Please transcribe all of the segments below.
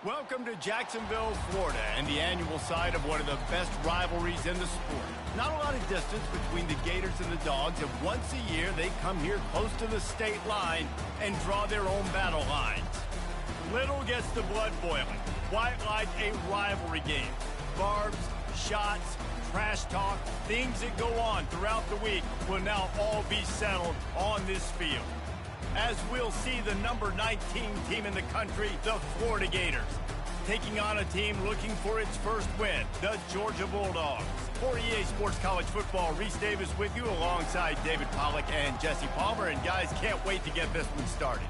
Welcome to Jacksonville, Florida, and the annual site of one of the best rivalries in the sport. Not a lot of distance between the Gators and the Dogs, and once a year they come here close to the state line and draw their own battle lines. Little gets the blood boiling, quite like a rivalry game. Barbs, shots, trash talk, things that go on throughout the week will now all be settled on this field. As we'll see the number 19 team in the country, the Florida Gators, taking on a team looking for its first win, the Georgia Bulldogs. For EA Sports College Football, Reese Davis with you alongside David Pollack and Jesse Palmer. And guys, can't wait to get this one started.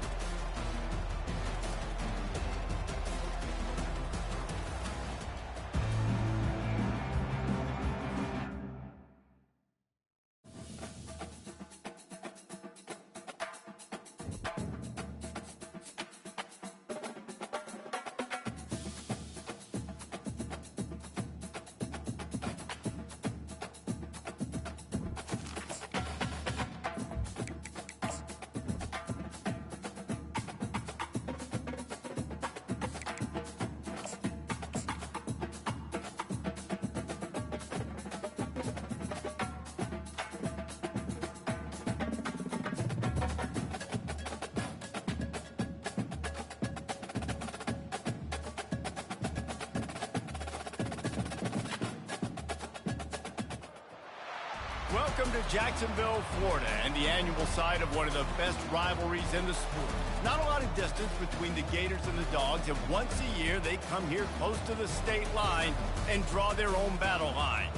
Welcome to Jacksonville, Florida, and the annual site of one of the best rivalries in the sport. Not a lot of distance between the Gators and the Dogs, and once a year they come here close to the state line and draw their own battle lines.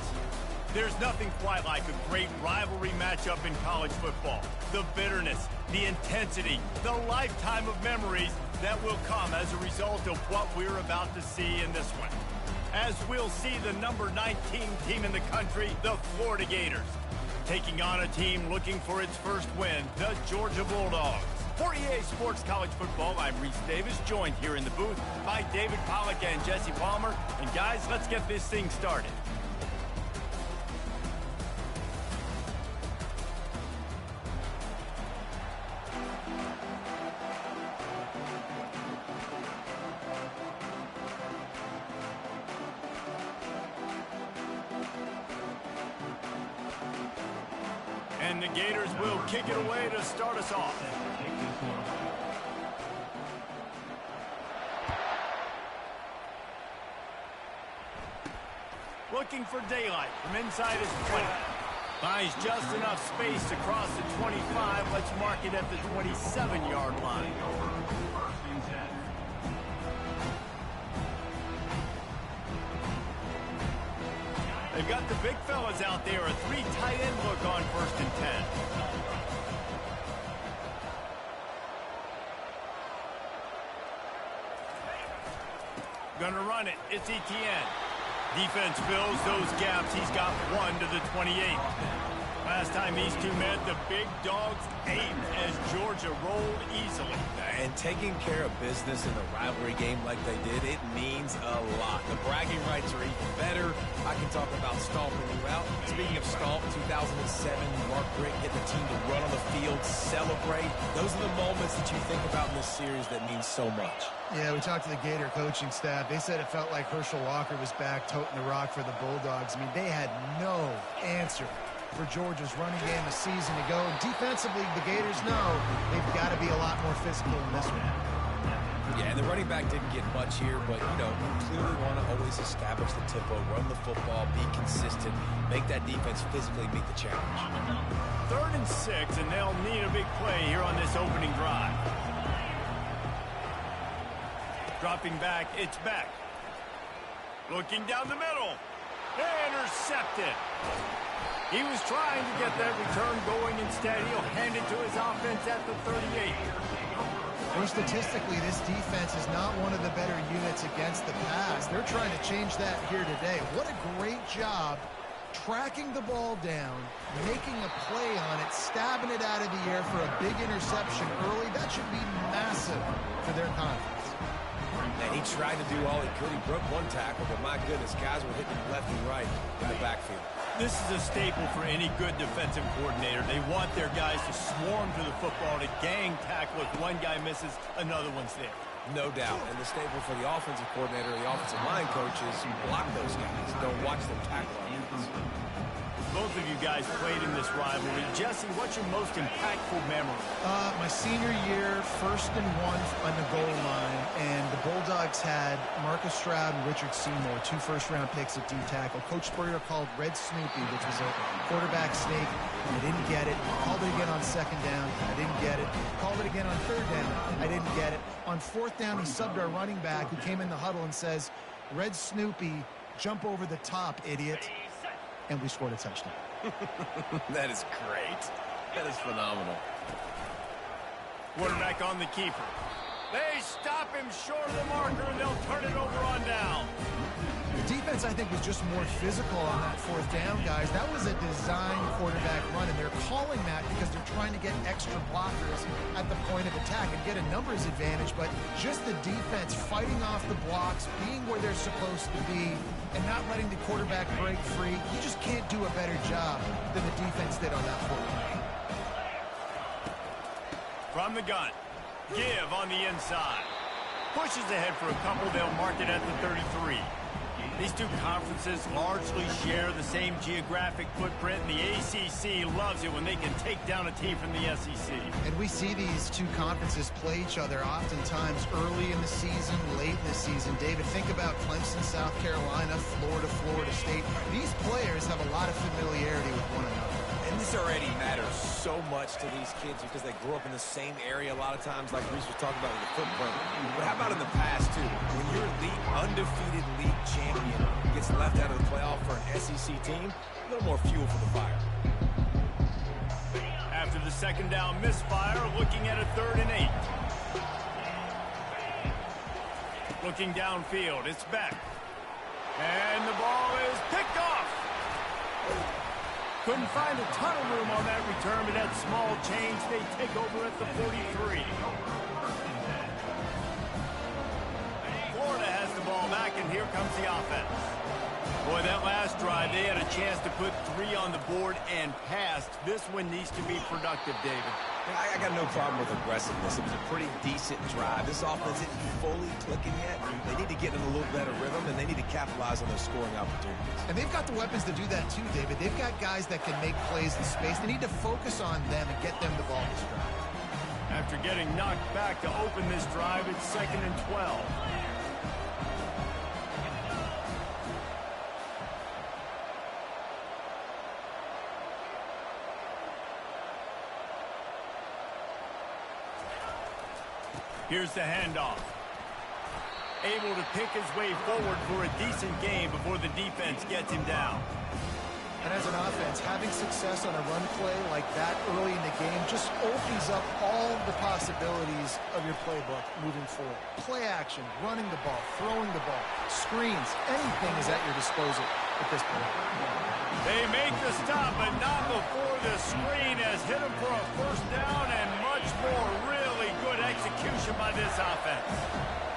There's nothing quite like a great rivalry matchup in college football. The bitterness, the intensity, the lifetime of memories that will come as a result of what we're about to see in this one. As we'll see the number 19 team in the country, the Florida Gators, taking on a team looking for its first win, the Georgia Bulldogs. For EA Sports College Football, I'm Reese Davis, joined here in the booth by David Pollack and Jesse Palmer. And guys, let's get this thing started. And the Gators will kick it away to start us off. Looking for daylight from inside his 20. Finds just enough space to cross the 25. Let's mark it at the 27-yard line. They've got the big fellas out there, a three tight end look on 1st and 10. Gonna run it, it's Etienne. Defense fills those gaps, he's got one to the 28. Last time these two met, the big dogs ate as Georgia rolled easily. And taking care of business in a rivalry game like they did, it means a lot. The bragging rights are even better. I can talk about stomping you out. Speaking of stomp, 2007, Mark Richt hit the team to run on the field, celebrate. Those are the moments that you think about in this series that mean so much. Yeah, we talked to the Gator coaching staff. They said it felt like Herschel Walker was back toting the rock for the Bulldogs. I mean, they had no answer for Georgia's running game a season ago. And defensively, the Gators know they've got to be a lot more physical in this one. Yeah, and the running back didn't get much here, but, you know, you clearly want to always establish the tempo, run the football, be consistent, make that defense physically meet the challenge. 3rd and 6, and they'll need a big play here on this opening drive. Dropping back, it's back. Looking down the middle. Intercepted. He was trying to get that return going. Instead, he'll hand it to his offense at the 38. Well, statistically, this defense is not one of the better units against the pass. They're trying to change that here today. What a great job tracking the ball down, making a play on it, stabbing it out of the air for a big interception early. That should be massive for their confidence. And he tried to do all he could. He broke one tackle, but my goodness, guys were hitting him left and right in the backfield. This is a staple for any good defensive coordinator. They want their guys to swarm to the football, to gang tackle. If one guy misses, another one's there. No doubt. And the staple for the offensive coordinator, the offensive line coach is block those guys. Don't watch them tackle our units. Both of you guys played in this rivalry. Jesse, what's your most impactful memory? My senior year, 1st and 1 on the goal line, and the Bulldogs had Marcus Stroud and Richard Seymour, 2 first-round picks at D-tackle. Coach Spurrier called Red Snoopy, which was a quarterback snake. I didn't get it. Called it again on 2nd down. I didn't get it. Called it again on 3rd down. I didn't get it. On 4th down, he subbed our running back, who came in the huddle and says, Red Snoopy, jump over the top, idiot. And we scored a touchdown. That is great. That is phenomenal. Quarterback on the keeper. They stop him short of the marker, and they'll turn it over on down. The defense, I think, was just more physical on that 4th down, guys. That was a design quarterback run, and they're calling that because they're trying to get extra blockers at the point of attack and get a numbers advantage, but just the defense fighting off the blocks, being where they're supposed to be, and not letting the quarterback break free. You just can't do a better job than the defense did on that 4th down. From the gun. Give on the inside. Pushes ahead for a couple. They'll mark it at the 33. These two conferences largely share the same geographic footprint, and the ACC loves it when they can take down a team from the SEC. And we see these two conferences play each other oftentimes early in the season, late in the season. David, think about Clemson, South Carolina, Florida, Florida State. These players have a lot of familiarity with one another. And this already matters so much to these kids because they grew up in the same area a lot of times, like Reese was talking about with the footprint. But how about in the past, too? When your undefeated league champion gets left out of the playoff for an SEC team, a little more fuel for the fire. After the 2nd down misfire, looking at a 3rd and 8. Looking downfield, it's back. And the ball is picked off. Couldn't find a ton of room on that return, but that small change, they take over at the 43. Florida has the ball back, and here comes the offense. Boy, that last drive, they had a chance to put 3 on the board and passed. This one needs to be productive, David. I got no problem with aggressiveness. It was a pretty decent drive. This offense isn't fully clicking yet. They need to get in a little better rhythm, and they need to capitalize on those scoring opportunities. And they've got the weapons to do that too, David. They've got guys that can make plays in space. They need to focus on them and get them the ball this drive. After getting knocked back to open this drive, it's 2nd and 12. Here's the handoff. Able to pick his way forward for a decent game before the defense gets him down. And as an offense, having success on a run play like that early in the game just opens up all the possibilities of your playbook moving forward. Play action, running the ball, throwing the ball, screens, anything is at your disposal at this point. They make the stop, but not before the screen has hit him for a 1st down and much more. Really good execution by this offense.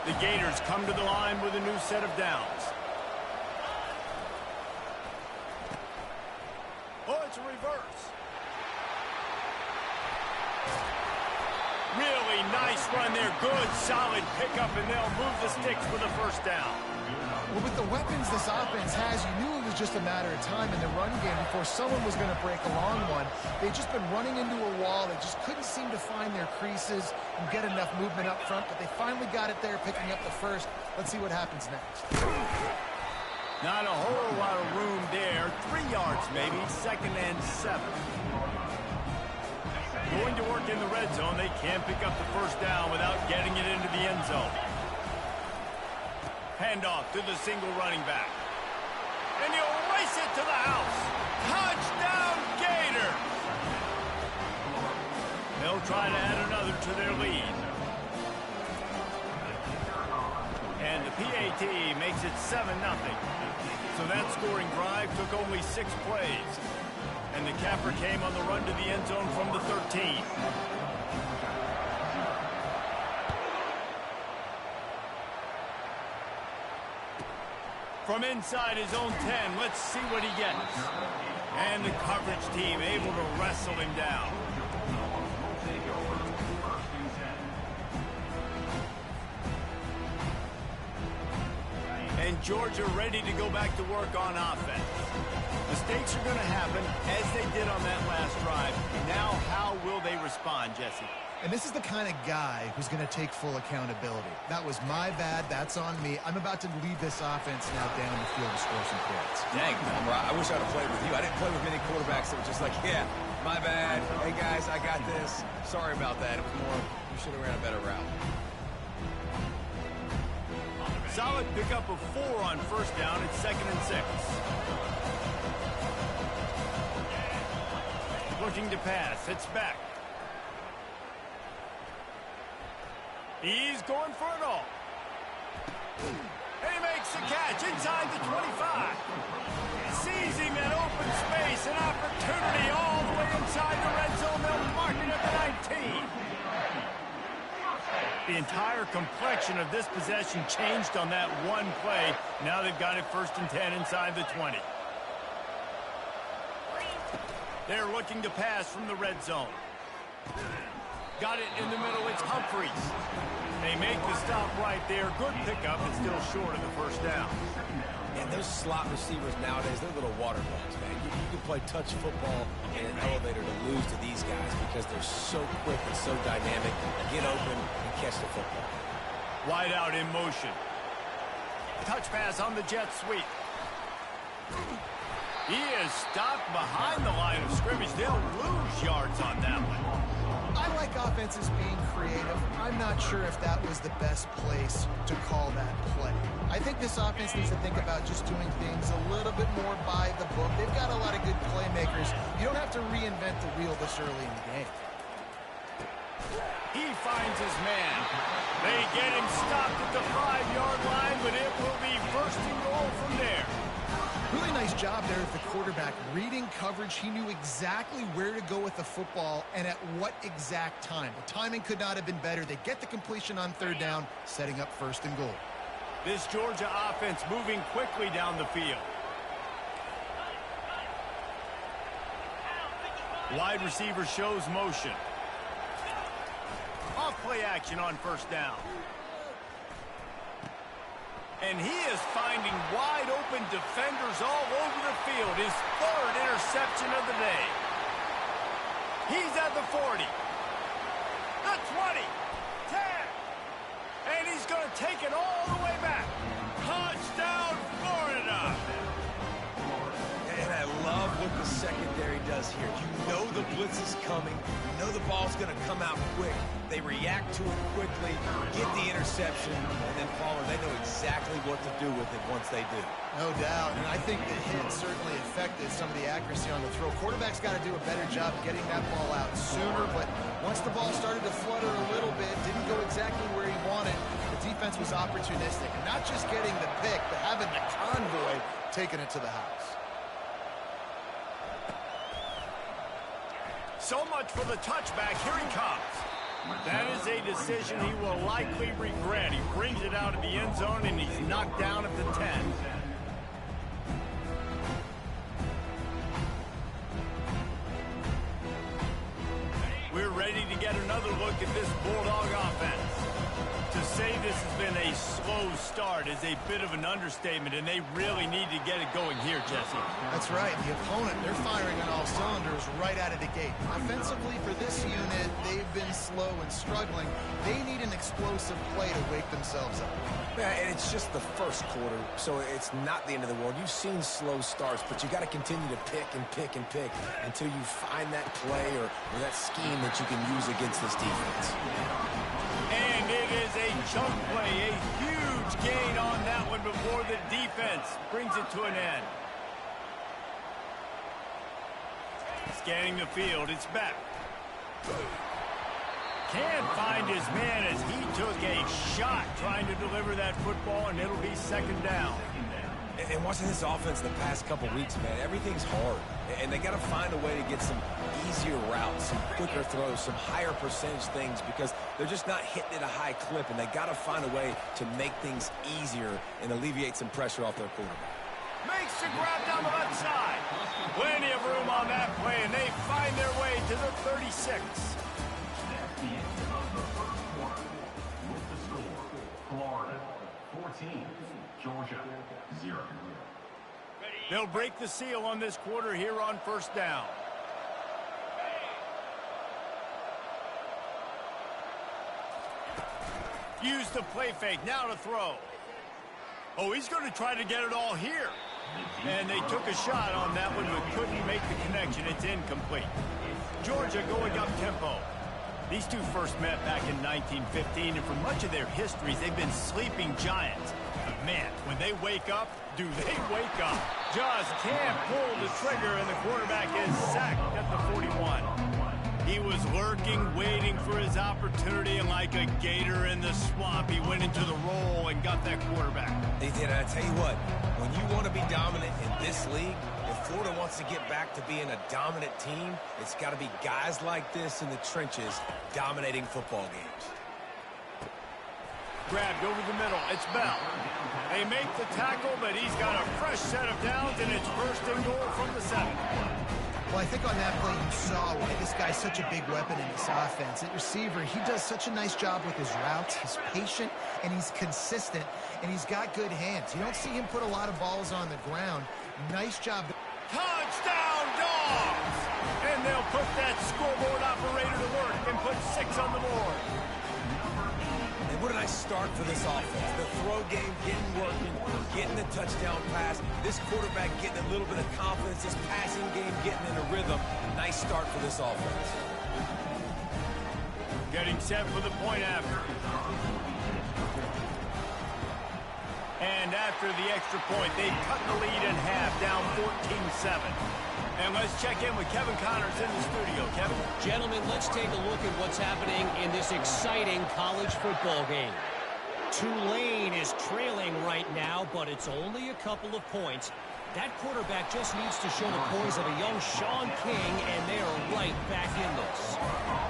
The Gators come to the line with a new set of downs. Oh, it's a reverse. Really nice run there. Good, solid pickup, and they'll move the sticks for the 1st down. Well, with the weapons this offense has, you knew it was just a matter of time in the run game before someone was going to break a long one. They've just been running into a wall. They just couldn't seem to find their creases and get enough movement up front, but they finally got it there, picking up the 1st. Let's see what happens next. Not a whole lot of room there. 3 yards maybe, 2nd and 7. Going to work in the red zone. They can't pick up the 1st down without getting it into the end zone. Handoff to the single running back. And he'll race it to the house. Touchdown, Gators! They'll try to add another to their lead. And the PAT makes it 7-0. So that scoring drive took only 6 plays. And the capper came on the run to the end zone from the 13. From inside his own 10, let's see what he gets. And the coverage team able to wrestle him down. Georgia ready to go back to work on offense. Mistakes are going to happen, as they did on that last drive. Now, how will they respond, Jesse? And this is the kind of guy who's going to take full accountability. That was my bad. That's on me. I'm about to lead this offense now down the field to score some points. Dang, I wish I'd have played with you. I didn't play with many quarterbacks that were just like, yeah, my bad. Hey, guys, I got this. Sorry about that. It was more, you should have ran a better route. Solid pickup of 4 on first down. It's 2nd and 6. Looking to pass. It's back. He's going for it all. And he makes the catch inside the 25. Seizing that open space, an opportunity all the way inside the red zone. They'll mark it at the 19. The entire complexion of this possession changed on that one play. Now they've got it 1st and 10 inside the 20. They're looking to pass from the red zone. Got it in the middle. It's Humphries. They make the stop right there. Good pickup, but still short of the 1st down. And those slot receivers nowadays, they're little water bugs, man. You can play touch football in an elevator to lose to these guys because they're so quick and so dynamic. Get open and catch the football. Wide out in motion. Touch pass on the jet sweep. He is stopped behind the line of scrimmage. They'll lose yards on that one. I like offenses being creative. I'm not sure if that was the best place to call that play. I think this offense needs to think about just doing things a little bit more by the book. They've got a lot of good playmakers. You don't have to reinvent the wheel this early in the game. He finds his man. They get him stopped at the 5-yard line, but it will be 1st and goal from there. Really nice job there with the quarterback. Reading coverage, he knew exactly where to go with the football and at what exact time. The timing could not have been better. They get the completion on 3rd down, setting up 1st and goal. This Georgia offense moving quickly down the field. Wide receiver shows motion. Off play action on 1st down. And he is finding wide open defenders all over the field. His 3rd interception of the day. He's at the 40. The 20. 10. And he's going to take it all the way back. Touchdown, Florida. And I love what the secondary does here. You know the blitz is coming. You know the ball's going to come out quick. They react to it quickly, get the interception, and then follow. They know exactly what to do with it once they do. No doubt, and I think the hit certainly affected some of the accuracy on the throw. Quarterback's got to do a better job getting that ball out sooner, but once the ball started to flutter a little bit, didn't go exactly where he wanted, the defense was opportunistic. Not just getting the pick, but having the convoy taking it to the house. So much for the touchback. Here he comes. That is a decision he will likely regret. He brings it out of the end zone, and he's knocked down at the 10. We're ready to get another look at this Bulldog offense. To say this has been a slow start is a bit of an understatement, and they really need to get it going here, Jesse. That's right. The opponent, they're firing on all cylinders right out of the gate. Offensively, for this unit, they've been slow and struggling. They need an explosive play to wake themselves up. Yeah, and it's just the 1st quarter, so it's not the end of the world. You've seen slow starts, but you got to continue to pick and pick and pick until you find that play or that scheme that you can use against this defense. And it is a chunk play, a huge gain on that one before the defense brings it to an end. Scanning the field, it's back. Can't find his man as he took a shot trying to deliver that football, and it'll be 2nd down. And watching this offense the past couple weeks, man, everything's hard. And they got to find a way to get some easier routes, some quicker throws, some higher percentage things because they're just not hitting at a high clip, and they got to find a way to make things easier and alleviate some pressure off their quarterback. Makes the grab down the left side. Plenty of room on that play, and they find their way to the 36. 14, Georgia, 0. They'll break the seal on this quarter here on first down. Use the play fake, now to throw. Oh, he's going to try to get it all here. And they took a shot on that one, but couldn't make the connection. It's incomplete. Georgia going up tempo. These two first met back in 1915, and for much of their histories, they've been sleeping giants. But man, when they wake up, do they wake up. Just can't pull the trigger, and the quarterback is sacked at the 41. He was lurking, waiting for his opportunity, and like a gator in the swamp, he went into the roll and got that quarterback. They did, and I tell you what, when you want to be dominant in this league, if Florida wants to get back to being a dominant team, it's got to be guys like this in the trenches dominating football games. Grabbed over the middle. It's Bell. They make the tackle, but he's got a fresh set of downs, and it's first and goal from the 7. Well, I think on that play you saw why this guy's such a big weapon in this offense. At receiver, he does such a nice job with his routes. He's patient, and he's consistent, and he's got good hands. You don't see him put a lot of balls on the ground. Nice job. Touchdown, Dogs! And they'll put that scoreboard operator to work and put 6 on the board. And what a nice start for this offense. The throw game getting working, getting the touchdown pass. This quarterback getting a little bit of confidence. This passing game getting in a rhythm. Nice start for this offense. Getting set for the point after. And after the extra point, they cut the lead in half, down 14-7. And let's check in with Kevin Connors in the studio. Kevin? Gentlemen, let's take a look at what's happening in this exciting college football game. Tulane is trailing right now, but it's only a couple of points. That quarterback just needs to show the poise of a young Sean King, and they are right back in this.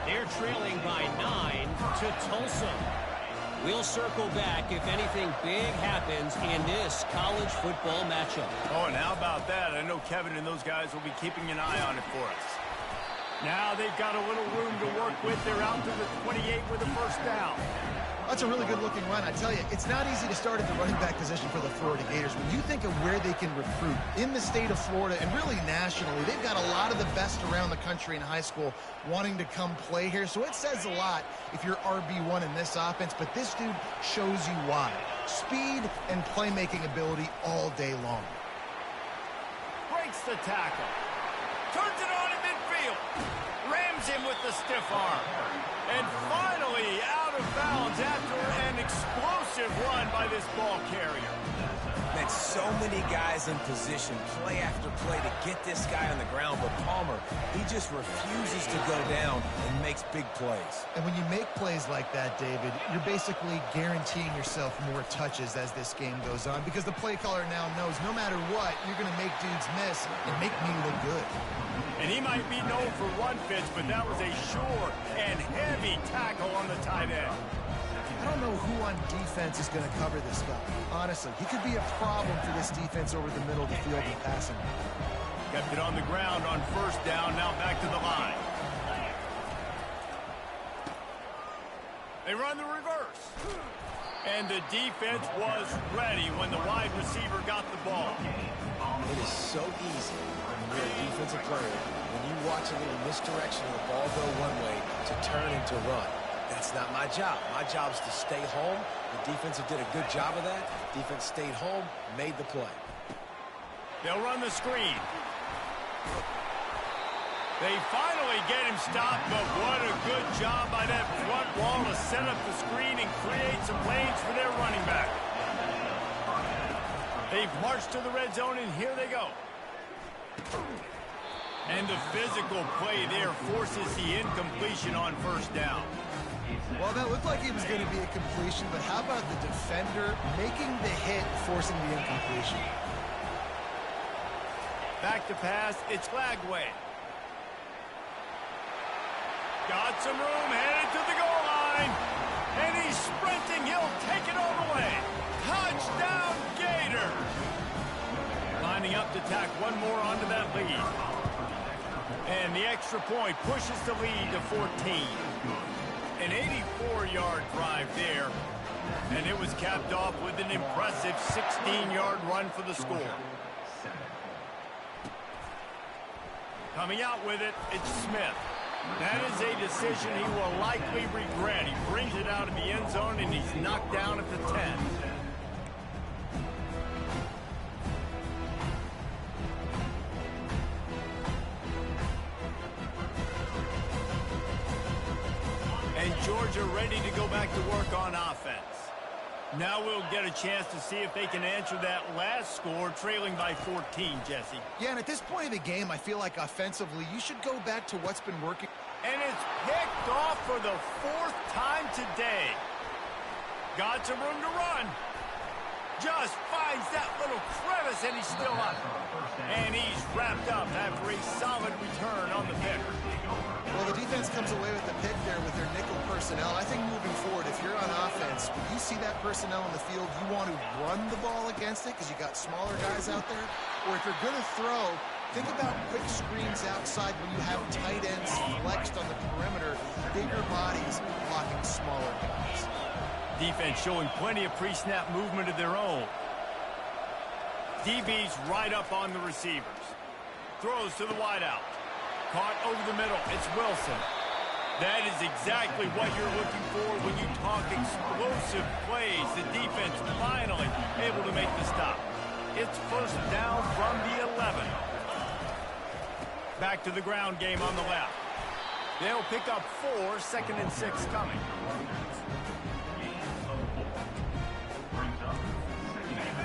They're trailing by 9 to Tulsa. We'll circle back if anything big happens in this college football matchup. Oh, and how about that? I know Kevin and those guys will be keeping an eye on it for us. Now they've got a little room to work with. They're out to the 28 with a first down. That's a really good-looking run. I tell you, it's not easy to start at the running back position for the Florida Gators. When you think of where they can recruit in the state of Florida and really nationally, they've got a lot of the best around the country in high school wanting to come play here. So it says a lot if you're RB1 in this offense, but this dude shows you why. Speed and playmaking ability all day long. Breaks the tackle. Turns it on in midfield. Rams him with the stiff arm. And finally out of bounds after an explosive run by this ball carrier. Man, so many guys in position, play after play, to get this guy on the ground. But Palmer, he just refuses to go down and makes big plays. And when you make plays like that, David, you're basically guaranteeing yourself more touches as this game goes on, because the play caller now knows no matter what, you're going to make dudes miss and make me look good. And he might be known for run fits, but that was a sure and heavy tackle on the tight end. I don't know who on defense is going to cover this guy. Honestly, he could be a problem for this defense over the middle of the field and passing. Kept it on the ground on first down, now back to the line. They run the reverse. And the defense was ready when the wide receiver got the ball. It is so easy when you're a defensive player, when you watch a little misdirection of the ball go one way, to turn into run. That's not my job. My job is to stay home. The defensive did a good job of that. Defense stayed home, made the play. They'll run the screen. They finally get him stopped, but what a good job by that front wall to set up the screen and create some lanes for their running back. They've marched to the red zone, and here they go. And the physical play there forces the incompletion on first down. Well, that looked like it was going to be a completion, but how about the defender making the hit, forcing the incompletion? Back to pass, it's Lagway. Got some room, headed to the goal line. And he's sprinting, he'll take it all the way. Touchdown, Gator! Lining up to tack one more onto that lead. And the extra point pushes the lead to 14. An 84-yard drive there. And it was capped off with an impressive 16-yard run for the score. Coming out with it, it's Smith. That is a decision he will likely regret. He brings it out of the end zone, and he's knocked down at the 10. And Georgia ready to go back to work on offense. Now we'll get a chance to see if they can answer that last score, trailing by 14, Jesse. Yeah, and at this point of the game, I feel like offensively, you should go back to what's been working. And it's picked off for the 4th time today. Got some room to run. Just finds that little crevice, and he's still up. And he's wrapped up after a solid return on the pick. Well, the defense comes away with the pick there with their nickel personnel. I think moving forward, if you're on offense, when you see that personnel in the field, you want to run the ball against it because you got smaller guys out there. Or if you're going to throw, think about quick screens outside when you have tight ends flexed on the perimeter, bigger bodies blocking smaller guys. Defense showing plenty of pre-snap movement of their own. DB's right up on the receivers. Throws to the wideout. Caught over the middle. It's Wilson. That is exactly what you're looking for when you talk explosive plays. The defense finally able to make the stop. It's first down from the 11. Back to the ground game on the left. They'll pick up 4, 2nd and 6 coming.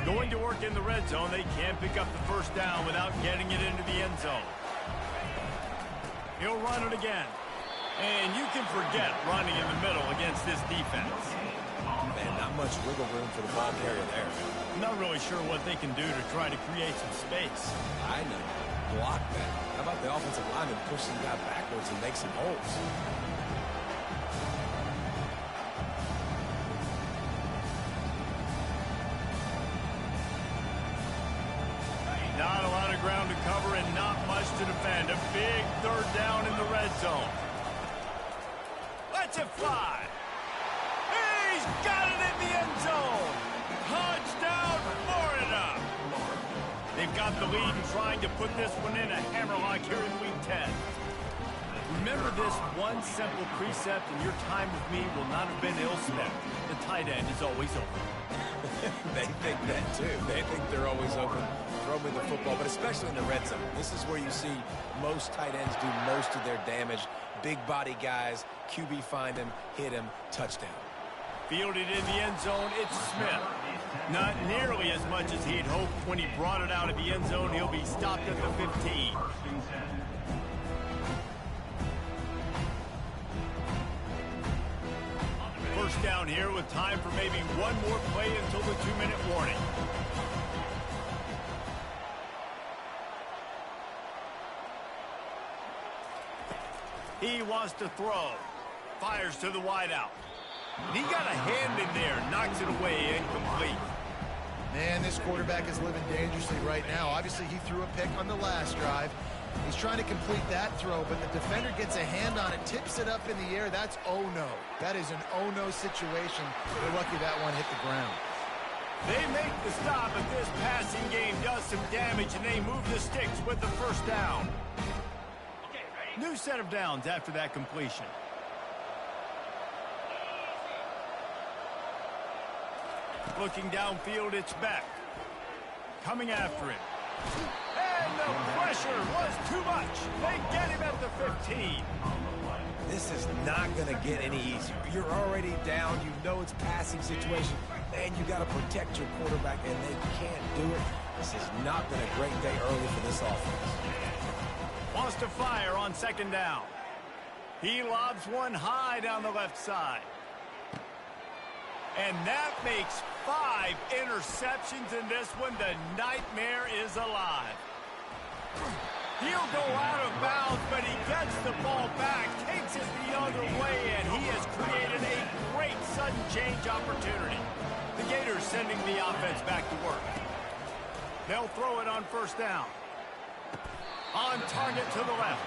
Going to work in the red zone, they can't pick up the first down without getting it into the end zone. He'll run it again. And you can forget running in the middle against this defense. Man, not much wiggle room for the ball carrier there. Not really sure what they can do to try to create some space. I know. Block that. How about the offensive lineman pushing the guy backwards and make some holes? Not a lot of ground to cover and not much to defend. A big 3rd down in the red zone. Let's it fly. He's got it in the end zone. Touchdown, Florida. They've got the lead and trying to put this one in a hammerlock here in week 10. Remember this one simple precept, and your time with me will not have been ill-spent. The tight end is always open. They think that too. They think they're always open. Throw me the football, but especially in the red zone. This is where you see most tight ends do most of their damage. Big body guys, QB find him, hit him, touchdown. Fielded in the end zone, it's Smith. Not nearly as much as he'd hoped when he brought it out of the end zone. He'll be stopped at the 15. First down here with time for maybe one more play until the 2-minute warning. He wants to throw. Fires to the wideout. He got a hand in there. Knocks it away. Incomplete. Man, this quarterback is living dangerously right now. Obviously, he threw a pick on the last drive. He's trying to complete that throw, but the defender gets a hand on it, tips it up in the air. That's oh-no. That is an oh-no situation. They're lucky that one hit the ground. They make the stop, but this passing game does some damage, and they move the sticks with the first down. New set of downs after that completion. Looking downfield, it's Beck. Coming after him. And the pressure was too much. They get him at the 15. This is not going to get any easier. You're already down. You know it's passing situation. And you got to protect your quarterback, and they can't do it. This has not been a great day early for this offense. Wants to fire on 2nd down. He lobs one high down the left side. And that makes 5 interceptions in this one. The nightmare is alive. He'll go out of bounds, but he gets the ball back, takes it the other way, and he has created a great sudden change opportunity. The Gators sending the offense back to work. They'll throw it on 1st down. On target to the left.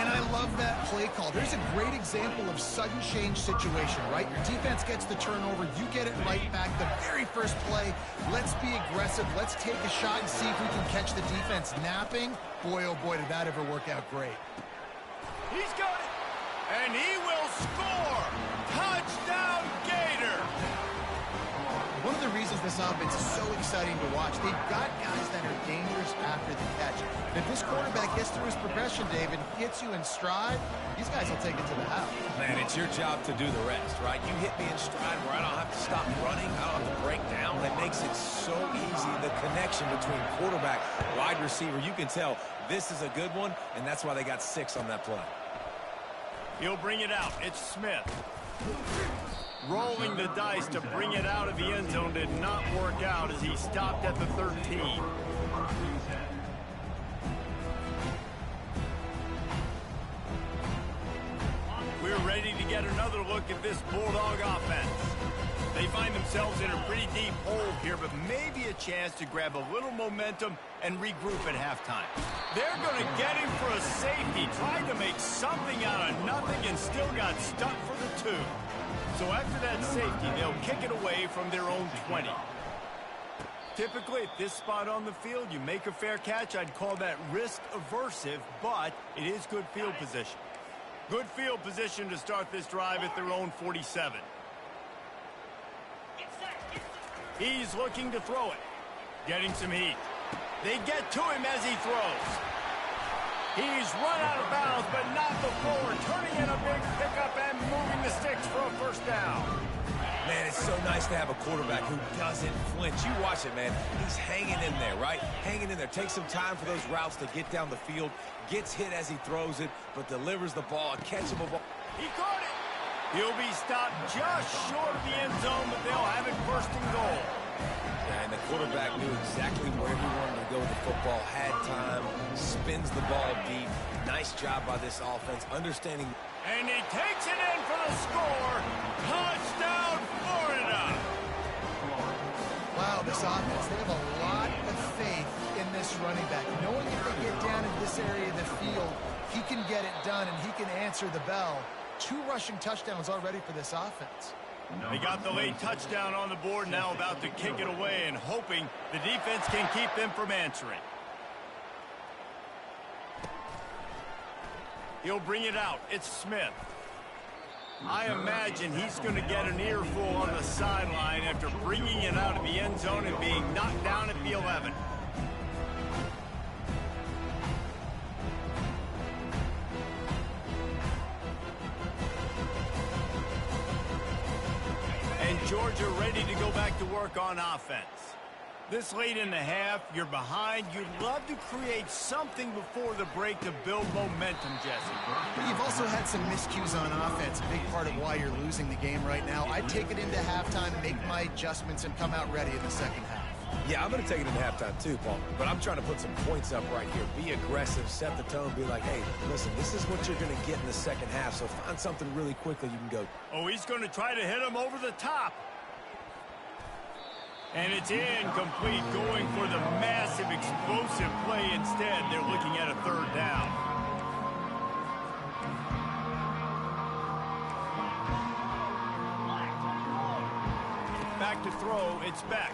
And I love that play call. There's a great example of sudden change situation, right? Your defense gets the turnover. You get it right back. The very first play, let's be aggressive. Let's take a shot and see if we can catch the defense napping. Boy, oh boy, did that ever work out great. He's got it. And he will score. Touchdown, Gator. One of the reasons this offense is so exciting to watch, they've got guys that are dangerous after the catch. If this quarterback gets through his progression, David, gets you in stride, these guys will take it to the house. Man, it's your job to do the rest, right? You hit me in stride where I don't have to stop running. I don't have to break down. It makes it so easy. The connection between quarterback, wide receiver, you can tell this is a good one, and that's why they got 6 on that play. He'll bring it out. It's Smith. Rolling the dice to bring it out of the end zone did not work out as he stopped at the 13. We're ready to get another look at this Bulldog offense. They find themselves in a pretty deep hole here, but maybe a chance to grab a little momentum and regroup at halftime. They're going to get him for a safety, trying to make something out of nothing and still got stuck for the 2. So after that safety, they'll kick it away from their own 20. Typically, at this spot on the field, you make a fair catch. I'd call that risk-aversive, but it is good field position. Good field position to start this drive at their own 47. He's looking to throw it. Getting some heat. They get to him as he throws. He's run out of bounds, but not before turning in a big pickup and moving the sticks for a first down. Man, it's so nice to have a quarterback who doesn't flinch. You watch it, man. He's hanging in there, right? Hanging in there. Takes some time for those routes to get down the field. Gets hit as he throws it, but delivers the ball, a catchable ball. He caught it. He'll be stopped just short of the end zone, but they'll have it first and goal. And the quarterback knew exactly where he wanted to go with the football, had time, spins the ball deep. Nice job by this offense, understanding. And he takes it in for the score. Touchdown, Florida. Wow, this offense, they have a lot of faith in this running back. Knowing if they get down in this area of the field, he can get it done and he can answer the bell. 2 rushing touchdowns already for this offense. They got the late touchdown on the board, now about to kick it away and hoping the defense can keep them from answering. He'll bring it out. It's Smith. I imagine he's going to get an earful on the sideline after bringing it out of the end zone and being knocked down at the 11. And Georgia ready to go back to work on offense. This late in the half, you're behind. You'd love to create something before the break to build momentum, Jesse. You've also had some miscues on offense, a big part of why you're losing the game right now. I'd take it into halftime, make my adjustments, and come out ready in the second half. Yeah, I'm going to take it into halftime too, Paul. But I'm trying to put some points up right here. Be aggressive, set the tone, be like, hey, listen, this is what you're going to get in the second half, so find something really quickly you can go. Oh, he's going to try to hit him over the top. And it's incomplete, going for the massive, explosive play instead. They're looking at a 3rd down. Back to throw, it's Beck.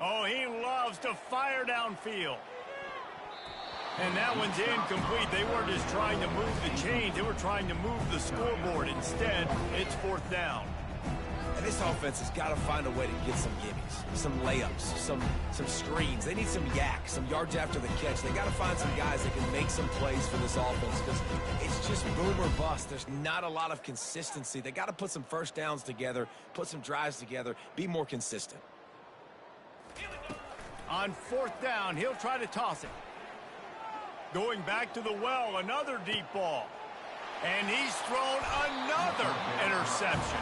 Oh, he loves to fire downfield. And that one's incomplete. They weren't just trying to move the chains. They were trying to move the scoreboard. Instead, it's 4th down. And this offense has got to find a way to get some gimmies, some layups, some screens. They need some yak, some yards after the catch. They got to find some guys that can make some plays for this offense because it's just boom or bust. There's not a lot of consistency. They got to put some first downs together, put some drives together, be more consistent. On 4th down, he'll try to toss it. Going back to the well, another deep ball. And he's thrown another interception.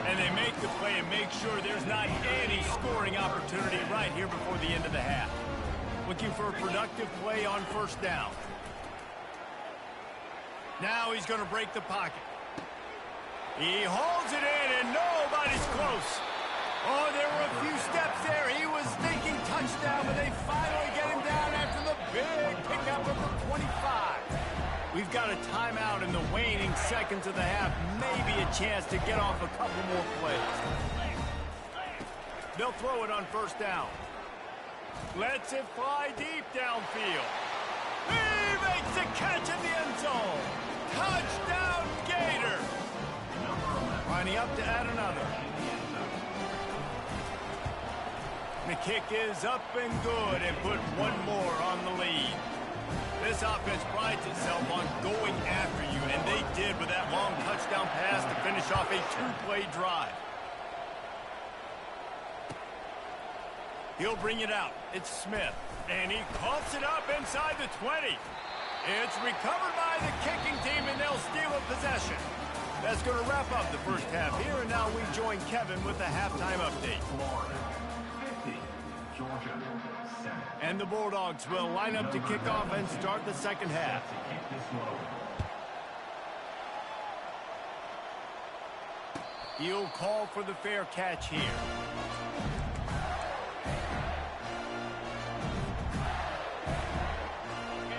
And they make the play and make sure there's not any scoring opportunity right here before the end of the half. Looking for a productive play on 1st down. Now he's going to break the pocket. He holds it in, and nobody's close. Oh, there were a few steps there. He was thinking touchdown, but they finally get him down after the big pickup of the 25. timeout in the waning seconds of the half. Maybe a chance to get off a couple more plays. They'll throw it on first down. Lets it fly deep downfield. He makes the catch in the end zone. Touchdown, Gator. Lining up to add another. The kick is up and good and put one more on the lead. This offense prides itself on going after you, and they did with that long touchdown pass to finish off a two-play drive. He'll bring it out. It's Smith, and he coughs it up inside the 20. It's recovered by the kicking team, and they'll steal a possession. That's going to wrap up the first half here, and now we join Kevin with the halftime update. And the Bulldogs will line up to kick off and start the second half. He'll call for the fair catch here.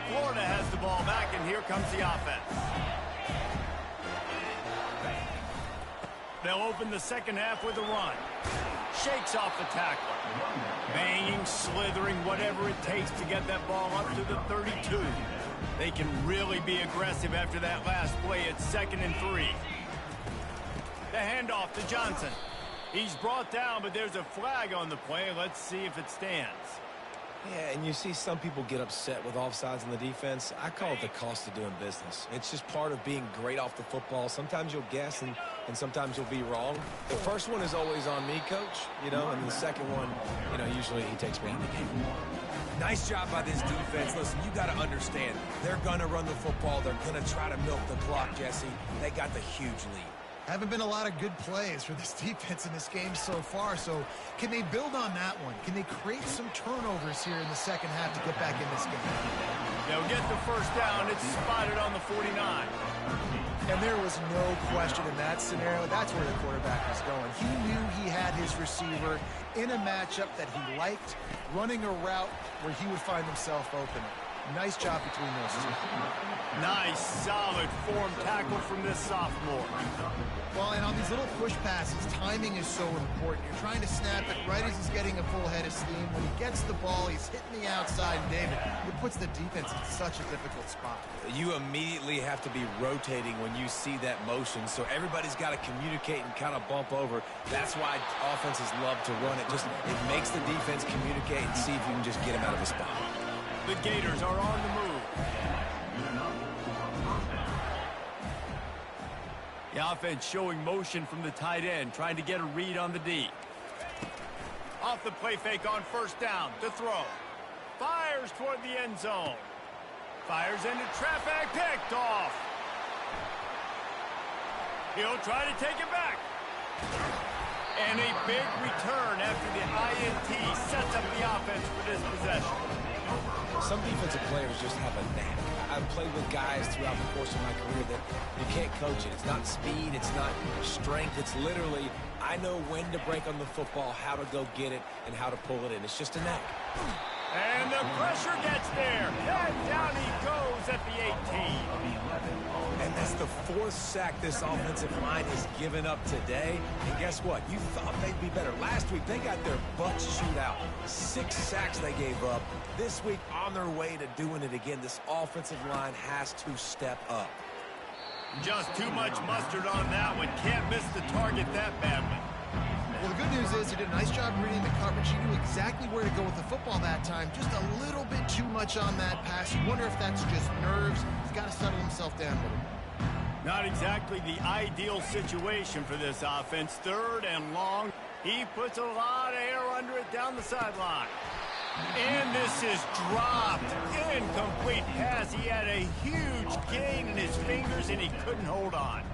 Florida has the ball back, and here comes the offense. They'll open the second half with a run. Shakes off the tackler. Banging, slithering, whatever it takes to get that ball up to the 32. They can really be aggressive after that last play. It's 2nd and 3. The handoff to Johnson. He's brought down, but there's a flag on the play. Let's see if it stands. Yeah, and you see some people get upset with offsides in the defense. I call it the cost of doing business. It's just part of being great off the football. Sometimes you'll guess and sometimes you'll be wrong. The first one is always on me, Coach, and the second one, usually he takes me out of the game. Nice job by this defense. Listen, you got to understand, they're going to run the football. They're going to try to milk the clock, Jesse. They got the huge lead. Haven't been a lot of good plays for this defense in this game so far, so can they build on that one? Can they create some turnovers here in the second half to get back in this game? They'll get the first down. It's spotted on the 49. And there was no question in that scenario. That's where the quarterback was going. He knew he had his receiver in a matchup that he liked, running a route where he would find himself open. Nice job between those two. Nice, solid form tackle from this sophomore. Well, and on these little push passes, timing is so important. You're trying to snap it right as he's getting a full head of steam. When he gets the ball, he's hitting the outside, and David, it puts the defense in such a difficult spot. You immediately have to be rotating when you see that motion, so everybody's got to communicate and kind of bump over. That's why offenses love to run it. It makes the defense communicate and see if you can just get him out of his spot. The Gators are on the move. The offense showing motion from the tight end, trying to get a read on the D. Off the play fake on first down to throw. Fires toward the end zone. Fires into traffic, picked off. He'll try to take it back. And a big return after the INT sets up the offense for this possession. Some defensive players just have a knack. I've played with guys throughout the course of my career that you can't coach it. It's not speed, it's not strength. It's literally, I know when to break on the football, how to go get it, and how to pull it in. It's just a knack. And the pressure gets there. And down he goes at the 18. And that's the 4th sack this offensive line has given up today. And guess what? You thought they'd be better. Last week, they got their butts chewed out. 6 sacks they gave up. This week, on their way to doing it again. This offensive line has to step up. Just too much mustard on that one. Can't miss the target that badly. Well, the good news is he did a nice job reading the coverage. He knew exactly where to go with the football that time. Just a little bit too much on that pass. You wonder if that's just nerves. He's got to settle himself down a little. Not exactly the ideal situation for this offense. 3rd and long. He puts a lot of air under it down the sideline. And this is dropped. Incomplete pass. He had a huge gain in his fingers, and he couldn't hold on.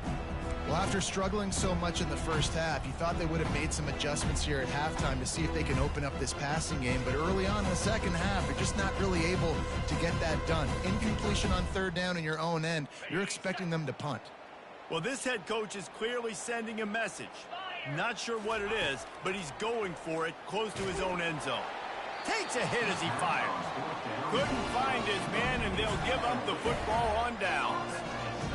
Well, after struggling so much in the first half, you thought they would have made some adjustments here at halftime to see if they can open up this passing game. But early on in the second half, they're just not really able to get that done. Incompletion on 3rd down in your own end, you're expecting them to punt. Well, this head coach is clearly sending a message. Not sure what it is, but he's going for it close to his own end zone. Takes a hit as he fires. Couldn't find his man, and they'll give up the football on downs.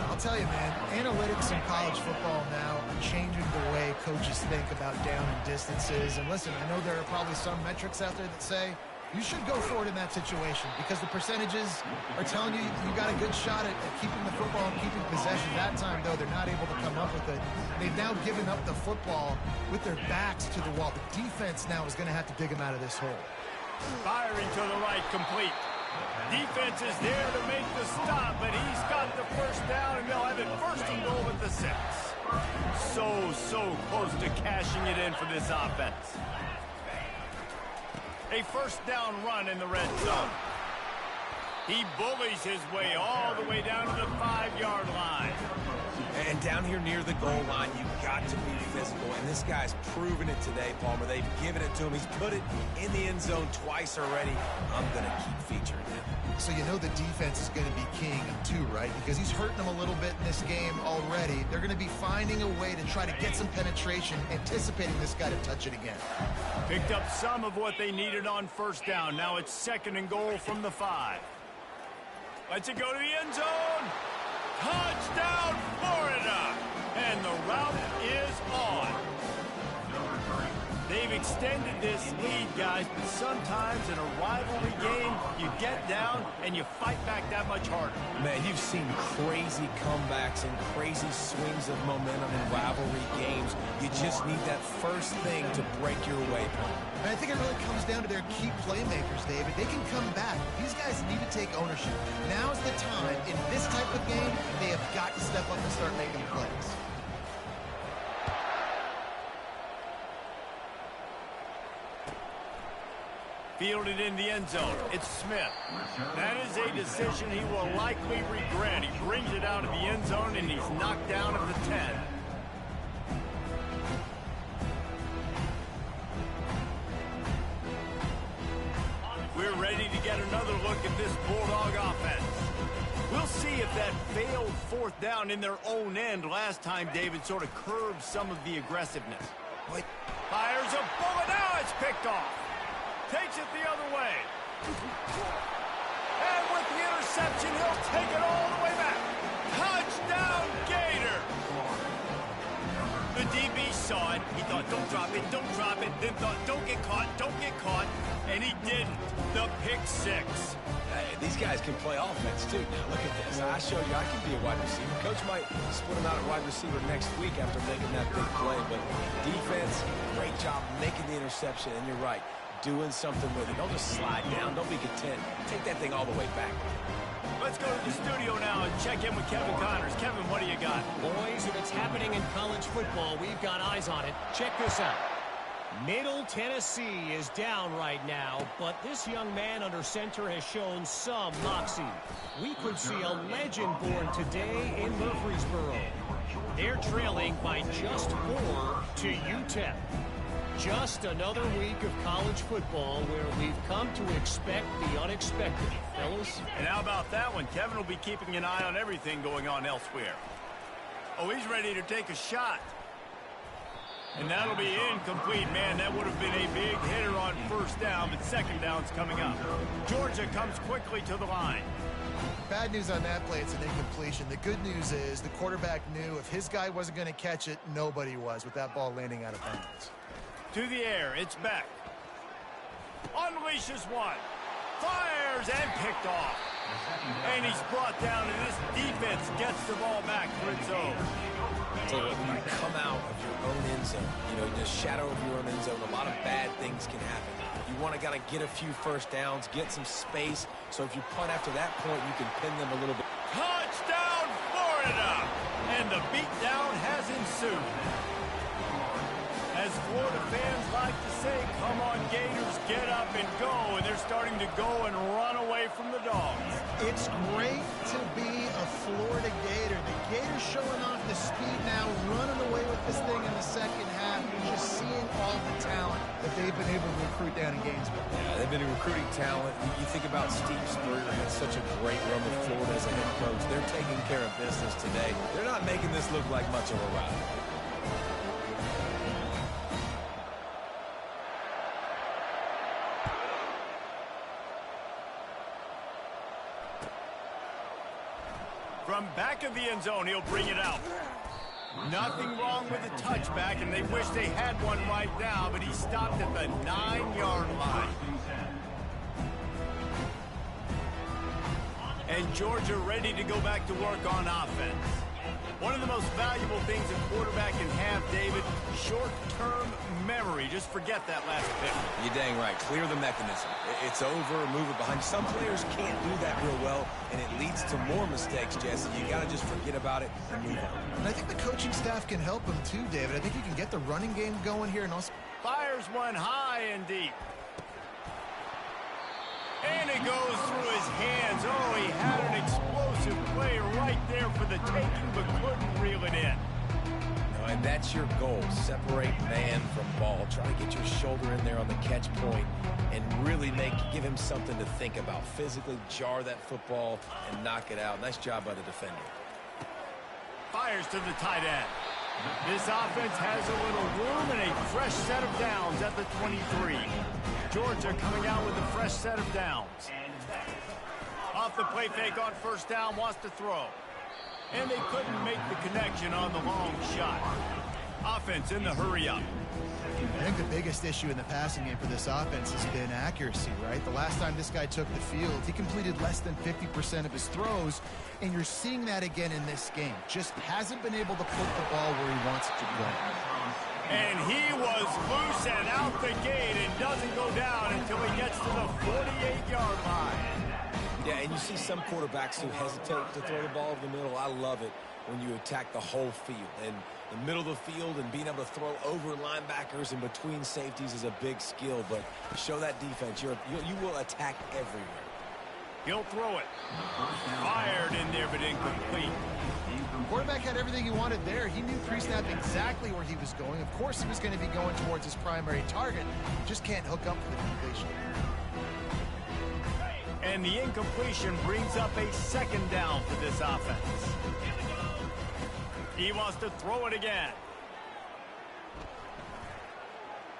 I'll tell you, man, analytics in college football now are changing the way coaches think about down and distances. And listen, I know there are probably some metrics out there that say you should go for it in that situation because the percentages are telling you you got a good shot at keeping the football and keeping possession. That time, though, they're not able to come up with it. They've now given up the football with their backs to the wall. The defense now is going to have to dig them out of this hole. Firing to the right, complete. Defense is there to make the stop, but he's got the first down, and they'll have it first and goal at the 6. So close to cashing it in for this offense. A first down run in the red zone. He bullies his way all the way down to the 5-yard line. And down here near the goal line, you've got to be physical. And this guy's proven it today, Palmer. They've given it to him. He's put it in the end zone twice already. I'm going to keep featuring him. So you know the defense is going to be keying him too, right? Because he's hurting them a little bit in this game already. They're going to be finding a way to try to get some penetration, anticipating this guy to touch it again. Picked up some of what they needed on first down. Now it's second and goal from the 5. Lets it go to the end zone. Touchdown, Florida! And the route is on. They've extended this lead, guys, but sometimes in a rivalry game, you get down and you fight back that much harder. Man, you've seen crazy comebacks and crazy swings of momentum in rivalry games. You just need that first thing to break your way. And I think it really comes down to their key playmakers, David. They can come back. These guys need to take ownership. Now's the time. In this type of game, they have got to step up and start making plays. Fielded in the end zone. It's Smith. That is a decision he will likely regret. He brings it out of the end zone, and he's knocked down at the 10. We're ready to get another look at this Bulldog offense. We'll see if that failed fourth down in their own end last time, David, sort of curbed some of the aggressiveness. What? Fires a bullet. Now it's picked off. Takes it the other way. And with the interception, he'll take it all the way back. Touchdown, Gator. The DB saw it. He thought, don't drop it, don't drop it. Then thought, don't get caught, don't get caught. And he didn't. The pick 6. Hey, these guys can play offense, too. Now, look at this. I showed you I can be a wide receiver. Coach might split him out at wide receiver next week after making that big play. But defense, great job making the interception. And you're right. Doing something with it. Don't just slide down. Don't be content. Take that thing all the way back. Let's go to the studio now and check in with Kevin Connors. Kevin, what do you got? Boys, if it's happening in college football, we've got eyes on it. Check this out. Middle Tennessee is down right now, but this young man under center has shown some moxie. We could see a legend born today in Murfreesboro. They're trailing by just 4 to UTEP. Just another week of college football where we've come to expect the unexpected, fellas. And how about that one? Kevin will be keeping an eye on everything going on elsewhere. Oh, he's ready to take a shot. And that'll be incomplete. Man, that would have been a big hitter on first down, but second down's coming up. Georgia comes quickly to the line. Bad news on that play, it's an incompletion. The good news is the quarterback knew if his guy wasn't going to catch it, nobody was with that ball landing out of bounds. To the air, it's Beck. Unleashes one. Fires and picked off. And he's brought down, and this defense gets the ball back for its own. So when you come out of your own end zone, you know, the shadow of your own end zone, a lot of bad things can happen. You want to get a few first downs, get some space, so if you punt after that point, you can pin them a little bit. Touchdown, Florida! And the beatdown has ensued. As Florida fans like to say, come on, Gators, get up and go. And they're starting to go and run away from the Dogs. It's great to be a Florida Gator. The Gators showing off the speed now, running away with this thing in the second half. You're just seeing all the talent that they've been able to recruit down in Gainesville. Yeah, they've been recruiting talent. You think about Steve Spurrier had such a great run with Florida as a head coach. They're taking care of business today. They're not making this look like much of a rivalry. From back of the end zone, he'll bring it out. Nothing wrong with the touchback, and they wish they had one right now, but he stopped at the 9-yard line. And Georgia ready to go back to work on offense. One of the most valuable things a quarterback can have, David, short-term memory. Just forget that last pick. You're dang right. Clear the mechanism. It's over, move it behind. Some players can't do that real well, and it leads to more mistakes, Jesse. You got to just forget about it and move on. And I think the coaching staff can help him too, David. I think you can get the running game going here and also... Fires one high and deep. And it goes through his hands. Oh, he had an explosive play right there for the taking, but couldn't reel it in. And that's your goal. Separate man from ball. Try to get your shoulder in there on the catch point and really give him something to think about. Physically jar that football and knock it out. Nice job by the defender. Fires to the tight end. This offense has a little room and a fresh set of downs at the 23. Georgia coming out with a fresh set of downs. Off the play fake on first down, wants to throw. And they couldn't make the connection on the long shot. Offense in the hurry up. I think the biggest issue in the passing game for this offense has been accuracy, right? The last time this guy took the field, he completed less than 50% of his throws, and you're seeing that again in this game. Just hasn't been able to put the ball where he wants it to go. And he was loose and out the gate and doesn't go down until he gets to the 48-yard line. Yeah, and you see some quarterbacks who hesitate to throw the ball over the middle. I love it when you attack the whole field. And the middle of the field and being able to throw over linebackers and between safeties is a big skill. But show that defense. You will attack everywhere. He'll throw it. Fired in there, but incomplete. Quarterback had everything he wanted there. He knew pre-snap exactly where he was going. Of course, he was going to be going towards his primary target. Just can't hook up for the completion. And the incompletion brings up a second down for this offense. He wants to throw it again.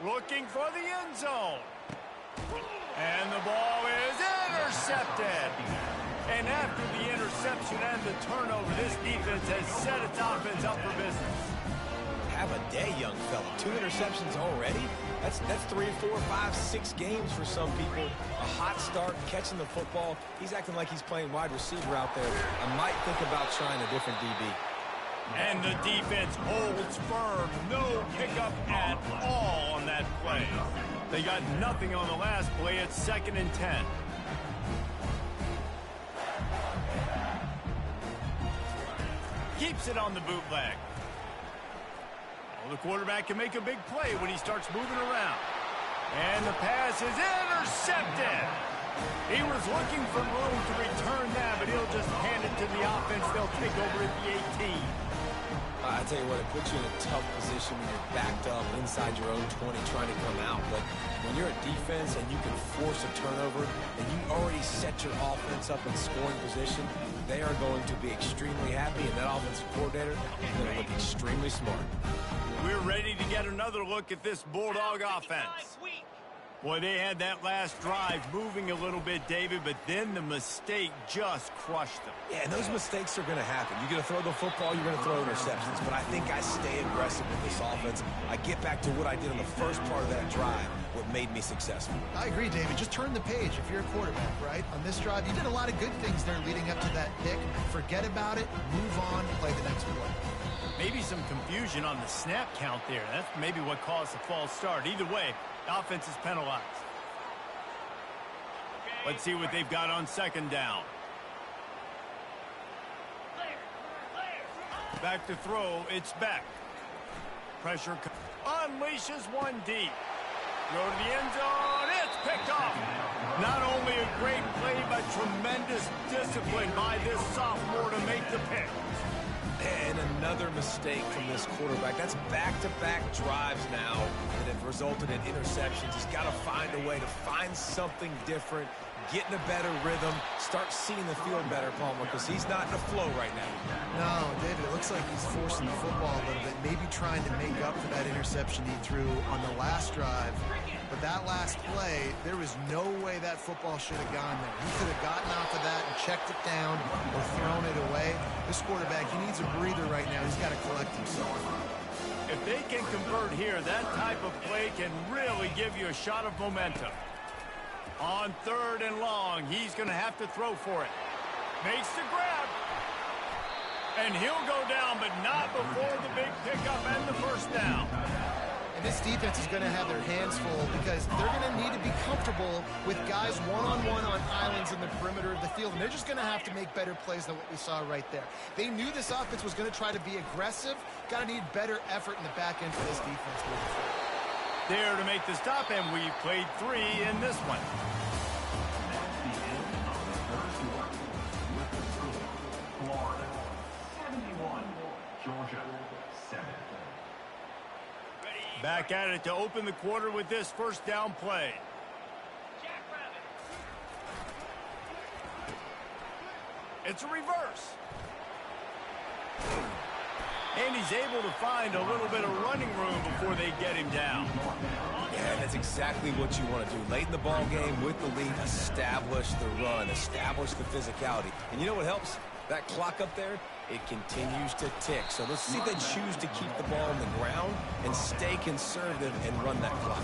Looking for the end zone. And the ball is intercepted. And after the interception and the turnover, this defense has set its offense up for business. Have a day, young fella. 2 interceptions already? That's 3, 4, 5, 6 games for some people. A hot start, catching the football. He's acting like he's playing wide receiver out there. I might think about trying a different DB. And the defense holds firm. No pickup at all on that play. They got nothing on the last play. It's 2nd and 10. Keeps it on the bootleg. Well, the quarterback can make a big play when he starts moving around. And the pass is intercepted. He was looking for room to return that, but he'll just hand it to the offense. They'll take over at the 18. I tell you what, it puts you in a tough position when you're backed up inside your own 20 trying to come out. But when you're a defense and you can force a turnover and you already set your offense up in scoring position, they are going to be extremely happy, and that offensive coordinator is going to look extremely smart. We're ready to get another look at this Bulldog offense. Boy, they had that last drive moving a little bit, David, but then the mistake just crushed them. Yeah, and those mistakes are going to happen. You're going to throw the football, you're going to throw interceptions, but I think I stay aggressive with this offense. I get back to what I did in the first part of that drive, what made me successful. I agree, David. Just turn the page if you're a quarterback, right? On this drive, you did a lot of good things there leading up to that pick. Forget about it, move on, play the next play. Maybe some confusion on the snap count there. That's maybe what caused the false start. Either way, offense is penalized. Let's see what they've got on 2nd down. Back to throw, it's Beck. Pressure unleashes one deep. Throw to the end zone, it's picked off. Not only a great play, but tremendous discipline by this sophomore to make the pick. And another mistake from this quarterback. That's back-to-back drives now that have resulted in interceptions. He's got to find a way to find something different, get in a better rhythm, start seeing the field better, Palmer, because he's not in a flow right now. No, David, it looks like he's forcing the football a little bit, maybe trying to make up for that interception he threw on the last drive. But that last play, there was no way that football should have gone there. He could have gotten off of that and checked it down or thrown it away. This quarterback, he needs a breather right now. He's got to collect himself. If they can convert here, that type of play can really give you a shot of momentum. On 3rd and long, he's going to have to throw for it. Makes the grab. And he'll go down, but not before the big pickup and the first down. And this defense is going to have their hands full because they're going to need to be comfortable with guys one-on-one on islands in the perimeter of the field. And they're just going to have to make better plays than what we saw right there. They knew this offense was going to try to be aggressive. Got to need better effort in the back end for this defense moving forward. There to make the stop, and we've played 3 in this one. That's the end of the first quarter. With the score, Florida 71, Georgia 7. Back at it to open the quarter with this first down play. It's a reverse. And he's able to find a little bit of running room before they get him down. Yeah, that's exactly what you want to do. Late in the ball game with the lead, establish the run, establish the physicality. And you know what helps? That clock up there, it continues to tick. So let's see if they choose to keep the ball on the ground and stay conservative and run that clock.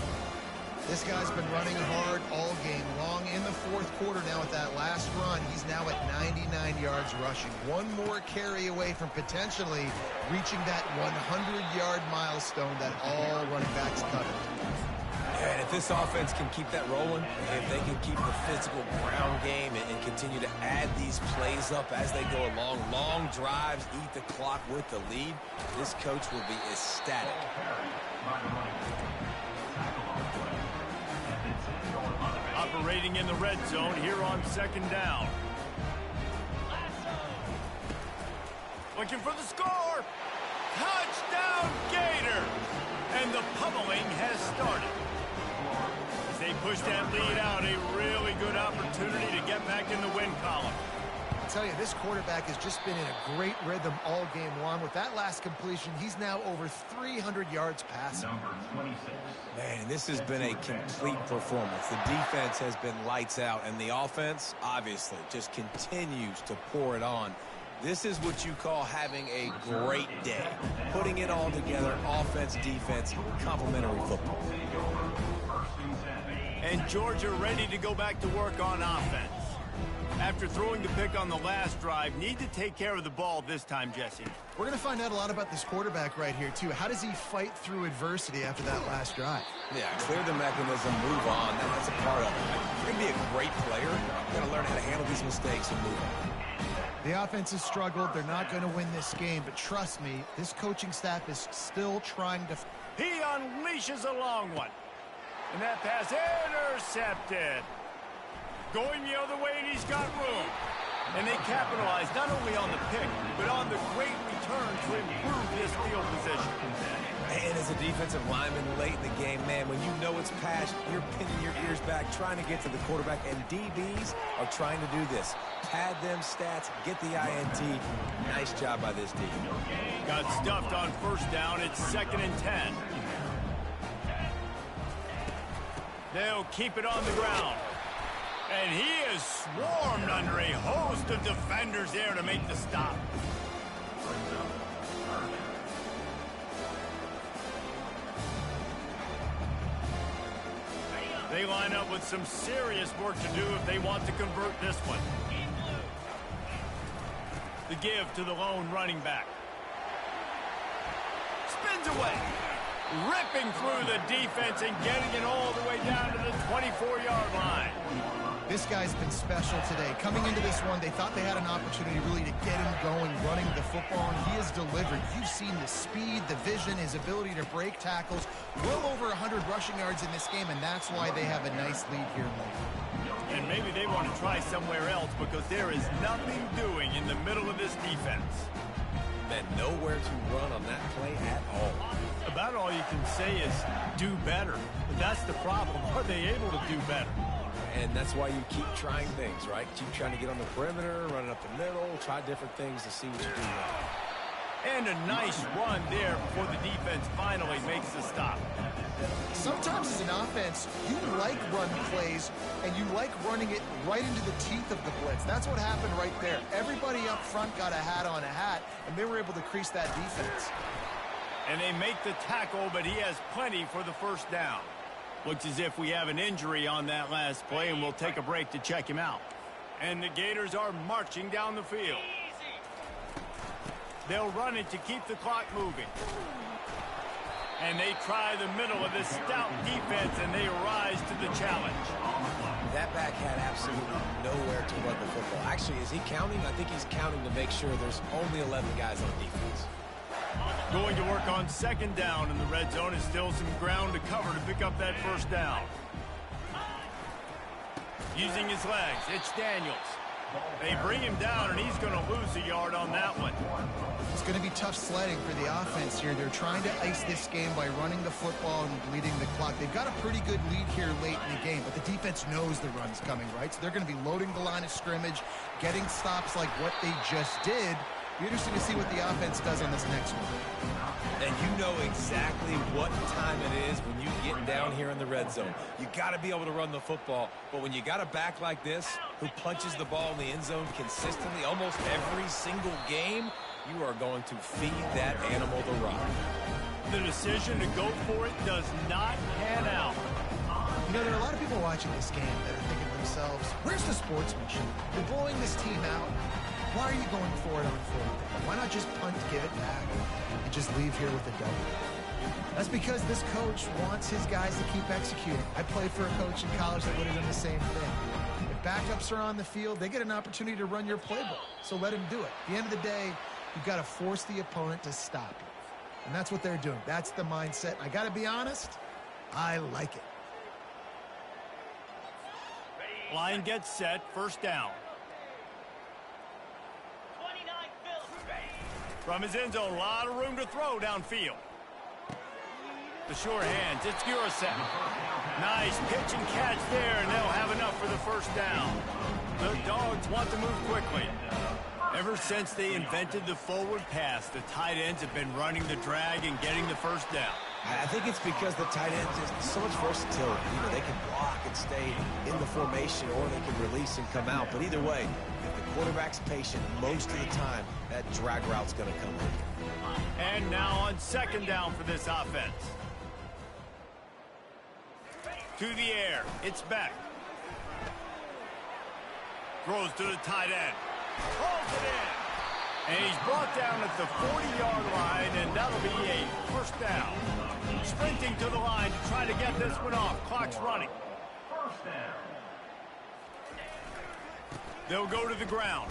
This guy's been running hard all game long. In the 4th quarter now with that last run, he's now at 99 yards rushing. One more carry away from potentially reaching that 100-yard milestone that all running backs covet. And if this offense can keep that rolling, if they can keep the physical ground game and continue to add these plays up as they go along, long drives, eat the clock with the lead, this coach will be ecstatic. Operating in the red zone here on 2nd down. Looking for the score. Touchdown, Gator! And the pummeling has started. As they push that lead out, a really good opportunity to get back in the win column. I tell you, this quarterback has just been in a great rhythm all game long. With that last completion, he's now over 300 yards passing. Number 26. Man, this has been a complete performance. The defense has been lights out, and the offense, obviously, just continues to pour it on. This is what you call having a great day. Putting it all together, offense, defense, complementary football. And Georgia ready to go back to work on offense. After throwing the pick on the last drive, need to take care of the ball this time, Jesse. We're going to find out a lot about this quarterback right here, too. How does he fight through adversity after that last drive? Yeah, clear the mechanism, move on. That's a part of it. You're going to be a great player. You've got to learn how to handle these mistakes and move on. The offense has struggled. They're not going to win this game, but trust me, this coaching staff is still trying to... He unleashes a long one. And that pass intercepted. Going the other way, and he's got room. And they capitalize not only on the pick, but on the great return to improve this field position. And as a defensive lineman late in the game, man, when you know it's passed, you're pinning your ears back, trying to get to the quarterback, and DBs are trying to do this. Pad them stats, get the INT. Nice job by this team. Got stuffed on first down. It's 2nd and 10. They'll keep it on the ground. And he is swarmed under a host of defenders there to make the stop. They line up with some serious work to do if they want to convert this one. The give to the lone running back. Spins away. Ripping through the defense and getting it all the way down to the 24-yard line. This guy's been special today. Coming into this one, they thought they had an opportunity really to get him going, running the football, and he has delivered. You've seen the speed, the vision, his ability to break tackles. Well over 100 rushing yards in this game, and that's why they have a nice lead here late. And maybe they want to try somewhere else because there is nothing doing in the middle of this defense. meant nowhere to run on that play at all. About all you can say is do better. But that's the problem. Are they able to do better? And that's why you keep trying things, right? Keep trying to get on the perimeter, running up the middle, try different things to see what you do well. And a nice run there before the defense finally makes the stop. Sometimes as an offense, you like run plays, and you like running it right into the teeth of the blitz. That's what happened right there. Everybody up front got a hat on a hat, and they were able to crease that defense. And they make the tackle, but he has plenty for the first down. Looks as if we have an injury on that last play, and we'll take a break to check him out. And the Gators are marching down the field. They'll run it to keep the clock moving. And they try the middle of this stout defense, and they rise to the challenge. That back had absolutely nowhere to run the football. Actually, is he counting? I think he's counting to make sure there's only 11 guys on defense. Going to work on second down in the red zone. Is still some ground to cover to pick up that first down. Using his legs, it's Daniels. They bring him down, and he's going to lose a yard on that one. It's going to be tough sledding for the offense here. They're trying to ice this game by running the football and bleeding the clock. They've got a pretty good lead here late in the game, but the defense knows the run's coming, right? So they're going to be loading the line of scrimmage, getting stops like what they just did. Be interesting to see what the offense does on this next one. And you know exactly what time it is when you get down here in the red zone. You got to be able to run the football, but when you got a back like this who punches the ball in the end zone consistently almost every single game, you are going to feed that animal the rock. The decision to go for it does not pan out. You know, there are a lot of people watching this game that are thinking to themselves, where's the sportsmanship? You're blowing this team out. Why are you going for it on fourth down? Why not just punt, give it back, and just leave here with a W? That's because this coach wants his guys to keep executing. I played for a coach in college that would have done the same thing. If backups are on the field, they get an opportunity to run your playbook, so let him do it. At the end of the day, you've got to force the opponent to stop you. And that's what they're doing. That's the mindset. I got to be honest, I like it. Line gets set, first down. From his end zone, a lot of room to throw downfield. The sure hands, it's Gurasek. Nice pitch and catch there, and they'll have enough for the first down. The Dogs want to move quickly. Ever since they invented the forward pass, the tight ends have been running the drag and getting the first down. I think it's because the tight ends is so much versatility. You know, they can block and stay in the formation, or they can release and come out. But either way, if the quarterback's patient most of the time, that drag route's going to come in. And now on second down for this offense. To the air, it's Beck. Throws to the tight end. Holds it in. And he's brought down at the 40-yard line, and that'll be a first down. Sprinting to the line to try to get this one off. Clock's running. First down. They'll go to the ground.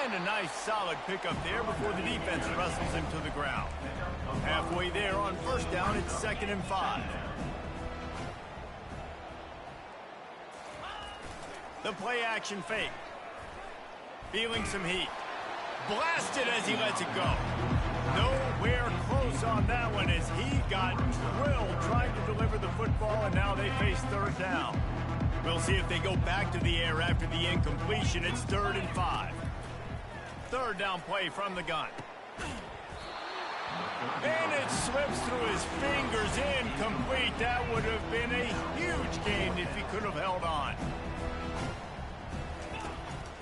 And a nice solid pickup there before the defense wrestles him to the ground. Halfway there on first down, it's 2nd and 5. The play action fake. Feeling some heat. Blasted as he lets it go. Nowhere close on that one as he got drilled trying to deliver the football, and now they face third down. We'll see if they go back to the air after the incompletion. It's 3rd and 5. Third down play from the gun. And it slips through his fingers, incomplete. That would have been a huge gain if he could have held on.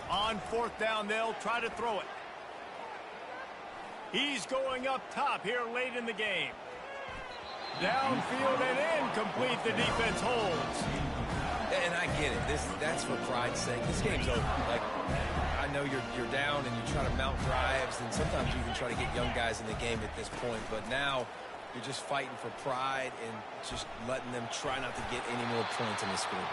On fourth down, they'll try to throw it. He's going up top here late in the game. Downfield and incomplete. The defense holds. And I get it. That's for pride's sake. This game's over. Like, I know you're down and you try to mount drives, and sometimes you can try to get young guys in the game at this point. But now you're just fighting for pride and just letting them try not to get any more points in the scoreboard.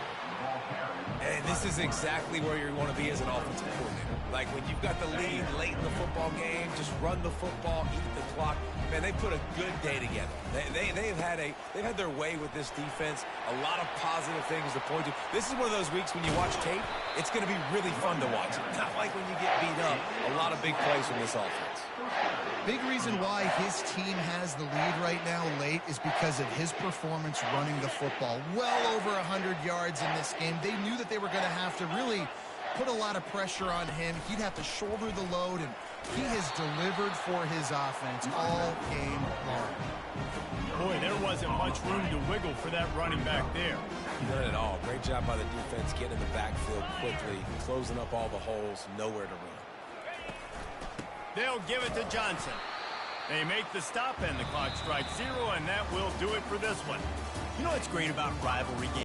And And this is exactly where you want to be as an offensive coordinator. Like when you've got the lead late in the football game, just run the football, eat the clock. Man, they put a good day together. They've had their way with this defense. A lot of positive things to point to. This is one of those weeks when you watch tape, it's going to be really fun to watch. Not like when you get beat up. A lot of big plays from this offense. Big reason why his team has the lead right now late is because of his performance running the football. Well over 100 yards in this game. They knew that they were going to have to really put a lot of pressure on him. He'd have to shoulder the load, and he has delivered for his offense all game long. Boy, there wasn't much room to wiggle for that running back there. None at all. Great job by the defense getting in the backfield quickly, closing up all the holes, nowhere to run. They'll give it to Johnson. They make the stop, and the clock strikes 0, and that will do it for this one. You know what's great about rivalry games?